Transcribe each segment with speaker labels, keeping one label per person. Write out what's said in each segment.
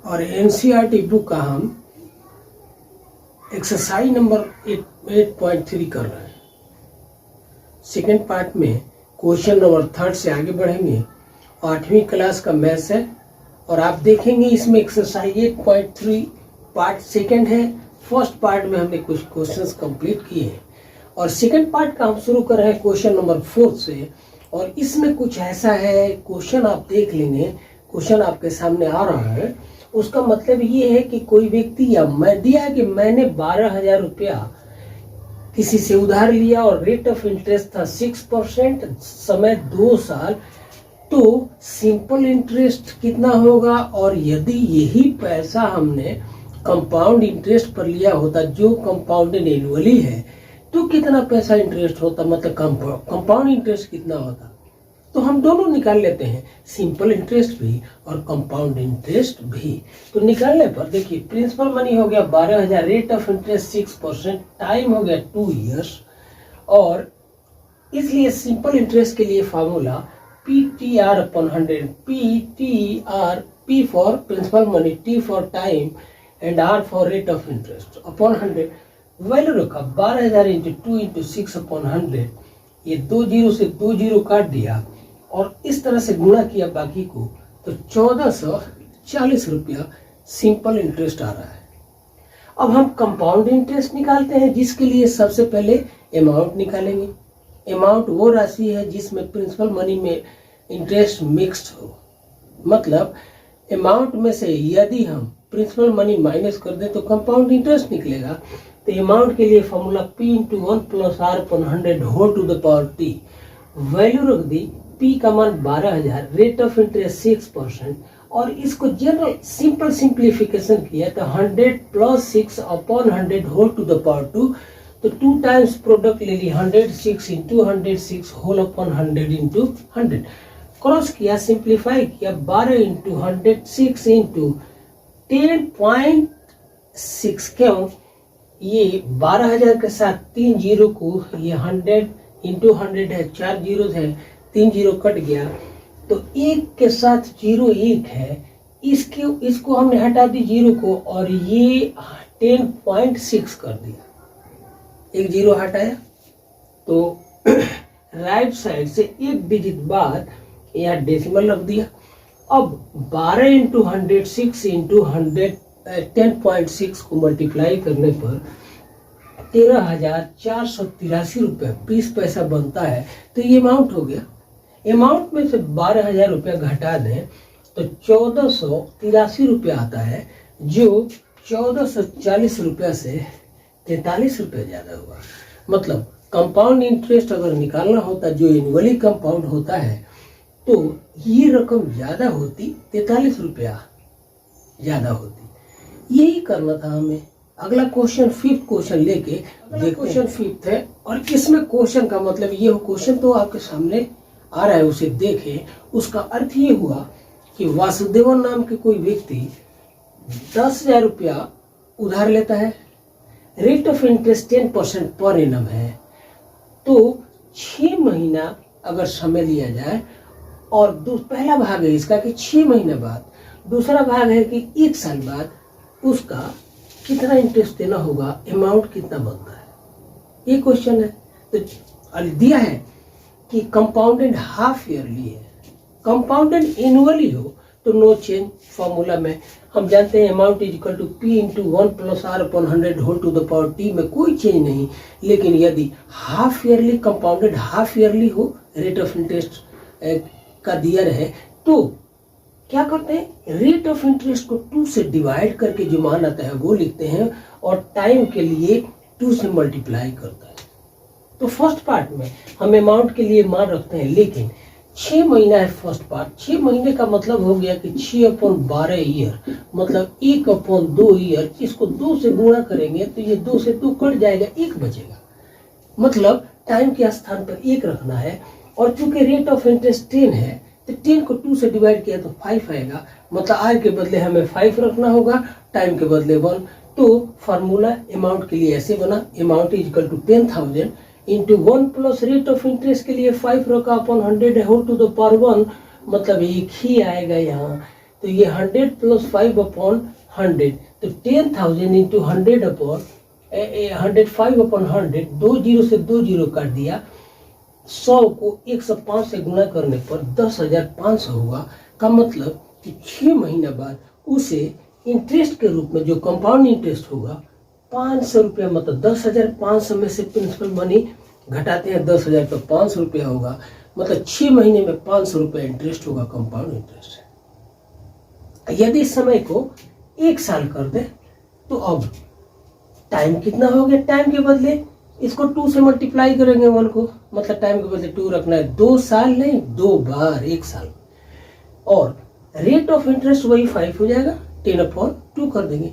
Speaker 1: और NCERT book का हम एक्सरसाइज नंबर 8.3 कर रहे हैं। सेकेंड पार्ट में क्वेश्चन नंबर 3 से आगे बढ़ेंगे। 8वीं क्लास का मैथ्स है और आप देखेंगे इसमें एक्सरसाइज 8.3 पार्ट सेकेंड है। फर्स्ट पार्ट में हमने कुछ क्वेश्चंस कंप्लीट किए हैं और सेकेंड पार्ट का हम शुरू कर रहे हैं क्वेश्चन नंबर 4 से। और इसमें कुछ ऐसा है, क्वेश्चन आप देख लेंगे, क्वेश्चन आपके सामने आ रहा है। उसका मतलब ये है कि कोई व्यक्ति या मैं दिया है कि मैंने 12,000 रुपया किसी से उधार लिया और रेट ऑफ इंटरेस्ट था 6%, समय 2 साल, तो सिंपल इंटरेस्ट कितना होगा। और यदि यही पैसा हमने कंपाउंड इंटरेस्ट पर लिया होता जो कंपाउंडेड एनुअली है तो कितना पैसा इंटरेस्ट होता, मतलब कंपाउंड इंटरेस्ट कितना होता। तो हम दोनों निकाल लेते हैं, सिंपल इंटरेस्ट भी और कंपाउंड इंटरेस्ट भी। तो निकालने पर देखिए प्रिंसिपल मनी हो गया 12,000, रेट ऑफ इंटरेस्ट 6%, टाइम हो गया 2 इयर्स। और इसलिए सिंपल इंटरेस्ट के लिए formula PTR/100, P for principal money, T for time and R for rate of interest upon 100। Value रखा 12,000 इंटू 2 इंटू 6/100। ये 2 जीरो से 2 जीरो काट दिया और इस तरह से गुणा किया बाकी को, तो 1440 रुपया सिंपल इंटरेस्ट आ रहा है। अब हम कंपाउंड इंटरेस्ट निकालते हैं, जिसके लिए सबसे पहले अमाउंट निकालेंगे। अमाउंट वो राशि है जिसमें प्रिंसिपल मनी में इंटरेस्ट मिक्स्ड हो। मतलब अमाउंट में से यदि हम प्रिंसिपल मनी माइनस कर दें तो कंपाउंड इंटरेस्ट निकलेगा। तो अमाउंट के लिए formula P into 1 plus R/100 whole to the power T। Value रख दी, P का मान 12,000, रेट ऑफ इंटरेस्ट 6%। और इसको जनरल सिंपल सिंप्लीफिकेशन किया तो 100 plus 6/100 whole to the power 2। तो 2 टाइम्स प्रोडक्ट ले ली, 106 into 106 whole upon 100 into 100। Cross किया, सिंप्लीफाई किया, 12 इंटू 106 इंटू 10.6। क्यों? ये 12,000 के साथ 3 जीरो को, ये 100 इंटू 100 है, 4 जीरो है, 3 जीरो कट गया तो 1 के साथ 0 1 है। इसको हमने हटा दी जीरो को और ये 10.6 कर दिया। 1 जीरो हटाया तो राइट साइड से 1 डिजिट बाद यहाँ डेसिमल रख दिया। अब 12 इंटू 106 इंटू 10.6 को मल्टीप्लाई करने पर 13,483 रुपये 20 पैसा बनता है। तो ये अमाउंट हो गया। अमाउंट में से 12,000 रुपया घटा दें तो 1,483 रुपया आता है, जो 1,440 रुपया से 43 रुपये ज़्यादा हुआ। मतलब कंपाउंड इंटरेस्ट अगर निकालना होता जो एनुअली कंपाउंड होता है तो ये रकम ज़्यादा होती, 43 रुपया ज़्यादा होती। यही करना था हमें। अगला क्वेश्चन 5th क्वेश्चन लेके देखते। क्वेश्चन 5th है और इसमें क्वेश्चन का मतलब ये हो, क्वेश्चन तो आपके सामने आ रहा है, उसे देखें। उसका अर्थ ये हुआ कि वासुदेवन नाम के कोई व्यक्ति 10,000 रुपया उधार लेता है, rate of interest 10% per annum है। तो 6 महीना अगर समय लिया जाए और पहला भाग है इसका कि 6 महीने बाद, दूसरा भाग है कि 1 साल बाद उसका कितना इंटरेस्ट देना होगा, अमाउंट कितना बनता है, ये क्वेश्चन है। तो दिया है कि कंपाउंडेड हाफ ईयरली है, कंपाउंडेड एनुअली हो तो नो चेंज। फॉर्मूला में हम जानते हैं amount is equal to P into 1 plus R/100 whole to the power T में कोई चेंज नहीं। लेकिन यदि half yearly, compounded half yearly हो, रेट ऑफ इंटरेस्ट का दिया रहे तो क्या करते हैं, रेट ऑफ इंटरेस्ट को 2 से डिवाइड करके जो मान आता है वो लिखते हैं और टाइम के लिए 2 से मल्टीप्लाई करता है। तो फर्स्ट पार्ट में हम अमाउंट के लिए मान रखते हैं, लेकिन 6 महीना है फर्स्ट पार्ट। 6 महीने का मतलब हो गया कि 6/12 ईयर, मतलब 1/2 ईयर। इसको 2 से गुणा करेंगे तो ये 2 से 2 कट जाएगा, 1 बचेगा। मतलब टाइम के स्थान पर 1 रखना है। और चूंकि रेट ऑफ इंटरेस्ट 10 है तो 10 को 2 से डिवाइड किया तो 5 आएगा। मतलब आर के बदले हमें 5 रखना होगा, टाइम के बदले 1। तो फार्मूला अमाउंट के लिए ऐसे बना, amount is equal to 10,000 into 1 plus rate of interest के लिए 5 रखा upon 100 whole to the power 1। मतलब एक ही आएगा यहाँ तो ये 100 प्लस 5 अपॉन 100, तो 10,000 इंटू 100 अपॉन 105 अपॉन 100, 2 जीरो से 2 जीरो काट दिया। 100 को 105 से गुना करने पर 10,500 होगा। का मतलब कि 6 महीने बाद उसे इंटरेस्ट के रूप में जो कंपाउंड इंटरेस्ट होगा 500 रुपया, मतलब 10,500 में से प्रिंसिपल मनी घटाते हैं 10,000 तो 500 रुपया होगा, मतलब 6 महीने में 500 रुपया इंटरेस्ट होगा, कंपाउंड इंटरेस्ट। यदि समय को 1 साल कर दे तो अब टाइम कितना हो गया, टाइम के बदले इसको 2 से मल्टीप्लाई करेंगे 1 को, मतलब टाइम के बदले 2 रखना है, 2 साल नहीं 2 बार 1 साल। और रेट ऑफ इंटरेस्ट वही 5 हो जाएगा, 10/2 कर देंगे।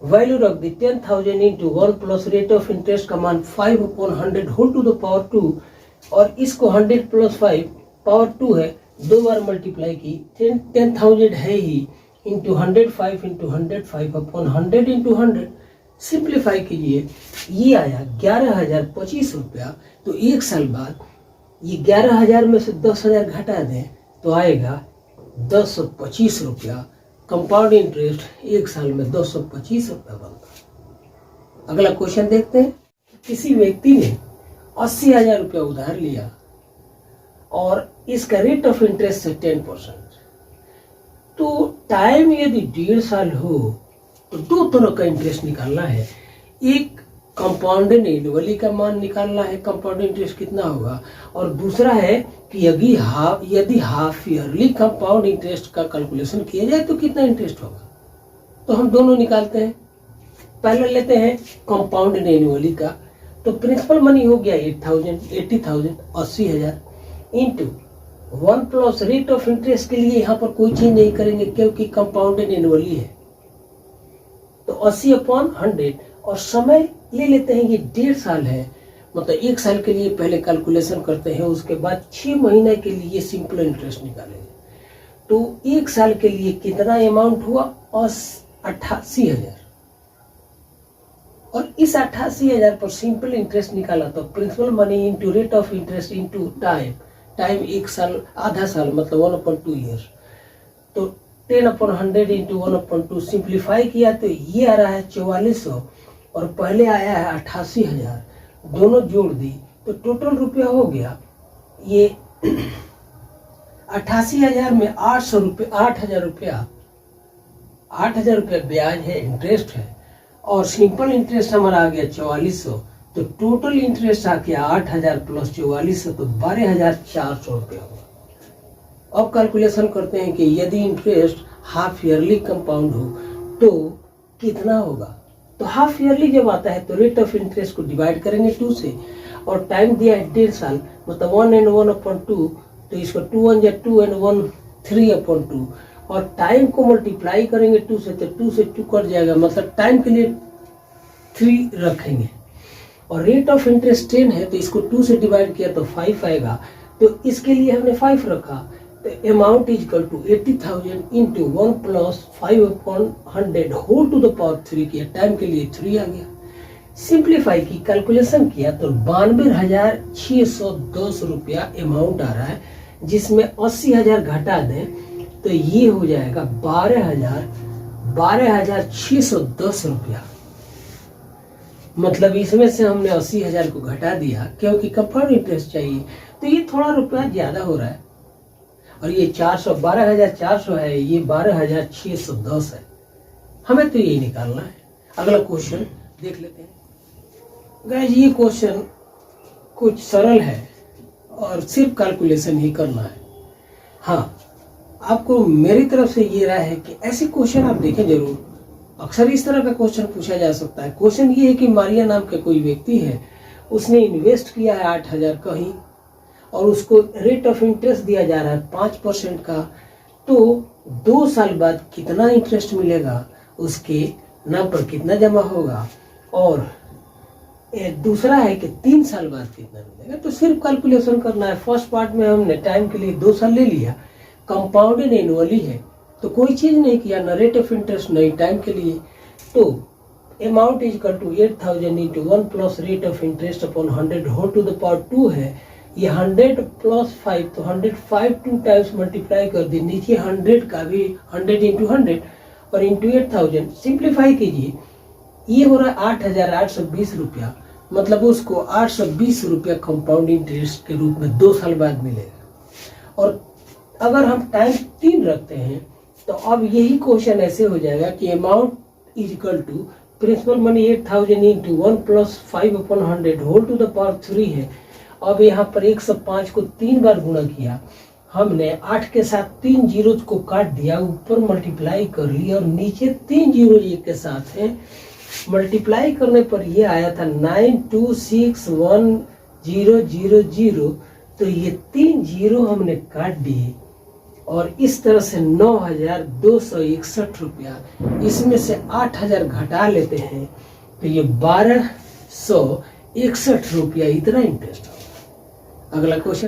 Speaker 1: वैल्यू रख दी 10,000 into 1 plus rate of interest का मान 5/100 होल टू द पावर 2, और इसको 100 प्लस 5 पावर 2 है, 2 बार मल्टीप्लाई की 10,000 है ही, इंटू 105 इंटू 100 5/100 इंटू 100। सिंप्लीफाई कीजिए, ये आया 11,025 रुपया। तो 1 साल बाद ये 11,000 में से 10,000 घटा दें तो आएगा 1025 रुपया। कंपाउंड इंटरेस्ट 1 साल में 225 रुपया बनता। अगला क्वेश्चन देखते हैं। किसी व्यक्ति ने 80,000 रुपया उधार लिया और इसका रेट ऑफ इंटरेस्ट है 10%। तो टाइम यदि 1.5 साल हो तो 2 तरह का इंटरेस्ट निकालना है। एक कंपाउंडेड एनुअली का मान निकालना है, कंपाउंड इंटरेस्ट कितना होगा, और दूसरा है कि यदि हाफ ईयरली कंपाउंड इंटरेस्ट का कैलकुलेशन किया जाए तो कितना इंटरेस्ट होगा। तो हम दोनों निकालते हैं। पहले लेते हैं कंपाउंडेड एनुअली का, तो प्रिंसिपल मनी हो गया 80,000 into 1 plus rate of interest के लिए यहाँ पर कोई चेंज नहीं करेंगे क्योंकि कंपाउंडेड एनुअली है, तो 80/100। और समय ले लेते हैं, ये 1.5 साल है, मतलब 1 साल के लिए पहले कैलकुलेशन करते हैं, उसके बाद 6 महीने के लिए सिंपल इंटरेस्ट निकालेंगे। तो 1 साल के लिए कितना अमाउंट हुआ, 88,000। और इस 88,000 पर सिंपल इंटरेस्ट निकाला तो principal money into rate of interest into time 1 साल आधा साल मतलब 1/2 ईयर, तो 10/100 इंटू 1/2 सिंप्लीफाई किया तो ये आ रहा है 4400, और पहले आया है 88,000, दोनों जोड़ दी तो टोटल रुपया हो गया ये 88,000 में 800 रुपये 8,000 रुपया ब्याज है, इंटरेस्ट है, और सिंपल इंटरेस्ट हमारा आ गया 4400, तो टोटल इंटरेस्ट आ गया 8,000 प्लस 4400, तो 12,400 रुपया हुआ। अब कैलकुलेशन करते हैं कि यदि इंटरेस्ट हाफ ईयरली कंपाउंड हो तो कितना होगा। तो हाफ ईयरली जब आता है तो रेट ऑफ इंटरेस्ट को डिवाइड करेंगे 2 से, और टाइम दिया है 1.5 साल, मतलब 1 and 1/2, तो इसको 2 1 या 2 and 1 3/2, और टाइम को मल्टीप्लाई करेंगे 2 से, तो 2 से 2 कट जाएगा, मतलब टाइम के लिए 3 रखेंगे। और रेट ऑफ इंटरेस्ट 10 है तो इसको 2 से डिवाइड किया तो 5 आएगा, तो इसके लिए हमने 5 रखा, तो amount is equal to 80,000 into 1 plus 5/100 whole to the power 3 किया, टाइम के लिए 3 आ गया। सिंप्लीफाई की कैलकुलेशन किया तो 92,610 रुपया अमाउंट आ रहा है, जिसमें 80,000 घटा दें तो ये हो जाएगा 12,610 रुपया। मतलब इसमें से हमने 80,000 को घटा दिया क्योंकि कंपाउंड इंटरेस्ट चाहिए, तो ये थोड़ा रुपया ज्यादा हो रहा है, और ये 12,400 है, ये 12,610 है। हमें तो यही निकालना है। अगला क्वेश्चन देख लेते हैं। गाइस ये क्वेश्चन कुछ सरल है और सिर्फ कैलकुलेशन ही करना है। हाँ, आपको मेरी तरफ से ये राय है कि ऐसे क्वेश्चन आप देखें जरूर। अक्सर इस तरह का क्वेश्चन पूछा जा सकता है। क्वेश्चन ये है कि मारिया नाम के कोई व्यक्ति है, उसने इन्वेस्ट किया है 8,000 कहीं, और उसको रेट ऑफ इंटरेस्ट दिया जा रहा है 5% का, तो 2 साल बाद कितना इंटरेस्ट मिलेगा, उसके नाम पर कितना जमा होगा, और दूसरा है कि 3 साल बाद कितना मिलेगा। तो सिर्फ कैलकुलेशन करना है। फर्स्ट पार्ट में हमने टाइम के लिए 2 साल ले लिया, कंपाउंडेड एनुअली है तो कोई चीज नहीं किया, न रेट ऑफ इंटरेस्ट नहीं टाइम के लिए। तो amount is equal to 8,000 into 1 plus rate of interest upon 100 whole to the power 2 है, ये 100 प्लस 5, तो 105 2 टाइम्स मल्टीप्लाई कर दी, नीचे 100 का भी 100 इंटू 100 और इंटू 8000 सिंप्लीफाई कीजिए, ये हो रहा है 8820 रुपया, मतलब उसको 820 रुपया कंपाउंड इंटरेस्ट के रूप में 2 साल बाद मिलेगा। और अगर हम टाइम 3 रखते हैं तो अब यही क्वेश्चन ऐसे हो जाएगा कि amount is equal to principal money 8000 into 1 plus 5/100 whole to the power 3 है। अब यहाँ पर 105 को 3 बार गुणा किया, हमने 8 के साथ 3 जीरोज को काट दिया, ऊपर मल्टीप्लाई कर लिया और नीचे 3 जीरो के साथ है, मल्टीप्लाई करने पर ये आया था 92610000। तो ये 3 जीरो हमने काट दिए और इस तरह से 9261 रुपया, इसमें से 8000 घटा लेते हैं तो ये 1261 रुपया इतना इंटरेस्ट होगा। अगला क्वेश्चन।